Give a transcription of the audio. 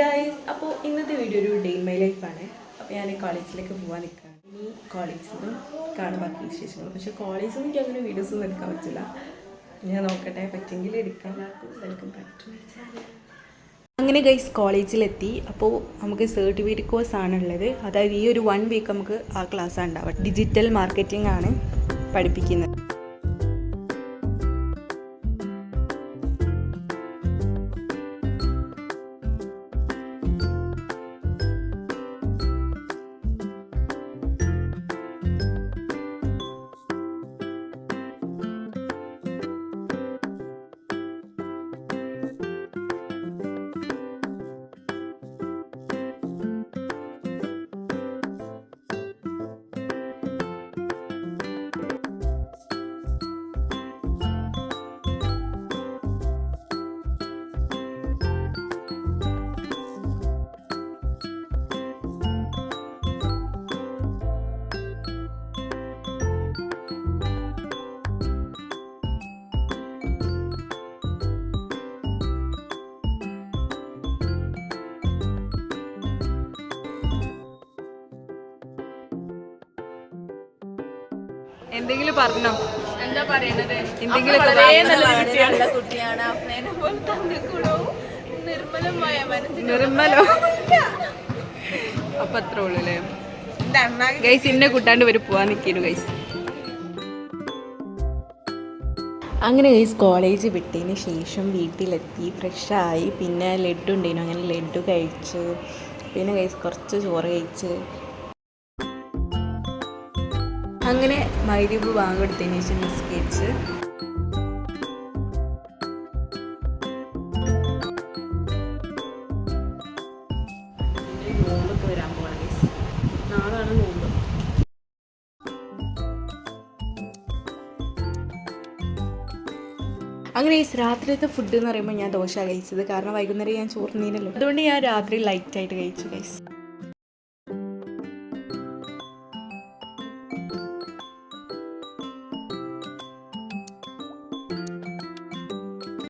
Guys, അപ്പോൾ ഇന്നത്തെ video ഒരു ഡേ ഇൻ മൈ ലൈഫാണ്. അപ്പോൾ ഞാൻ കോളേജിലേക്ക് പോകാൻ നിൽക്കുകയാണ്. ഇനി കോളേജിൽ നിന്നും കാണാൻ ബാക്കി വിശേഷങ്ങൾ. പക്ഷേ കോളേജിൽ നിന്ന് എനിക്ക് അങ്ങനെ വീഡിയോസൊന്നും എടുക്കാൻ പറ്റില്ല. ഞാൻ നോക്കട്ടെ, പറ്റെങ്കിൽ എടുക്കാം. Welcome back to my channel. അങ്ങനെ ഗൈസ് കോളേജിലെത്തി. അപ്പോൾ നമുക്ക് സർട്ടിഫിക്കറ്റ് കോഴ്സ് ആണുള്ളത്. അതായത് ഈ ഒരു 1 വീക്ക് നമുക്ക് ആ ക്ലാസ് ഉണ്ടാവുക. ഡിജിറ്റൽ മാർക്കറ്റിംഗ് ആണ് പഠിപ്പിക്കുന്നത്. എന്തെങ്കിലും പറഞ്ഞോ? എന്താ പറയണത്? എന്തെങ്കിലും നല്ല കുട്ടിയാണ്. നിർമ്മലോ അപ്പൊ അത്ര ഉള്ളു അല്ലേ ഗൈസ്? ഇന്നെ കൂട്ടാണ്ട് വരെ പോവാൻ നിൽക്കുന്നു ഗൈസ്. അങ്ങനെ ഗൈസ് കോളേജ് വിട്ടതിന് ശേഷം വീട്ടിലെത്തി, ഫ്രഷായി. പിന്നെ ലഡ്ഡു ഉണ്ടായിരുന്നു, അങ്ങനെ ലഡ്ഡു കഴിച്ചു. പിന്നെ ഗൈസ് കുറച്ച് ചോറ് കഴിച്ച് അങ്ങനെ മഗ്‌രിബ് ബാങ്ക് കൊടുത്തതിന് ശേഷം നിസ്കരിച്ച് നോമ്പൊക്കെ വരാൻ പോകണം ഗൈസ്. നാളാണ് നോമ്പ്. അങ്ങനെ ഗൈസ് രാത്രിയത്തെ ഫുഡ് എന്ന് പറയുമ്പോൾ ഞാൻ ദോശ കഴിച്ചത്. കാരണം വൈകുന്നേരം ഞാൻ ചോറ് നീനല്ലോ, അതുകൊണ്ട് ഞാൻ രാത്രി ലൈറ്റായിട്ട് കഴിച്ചു ഗൈസ്.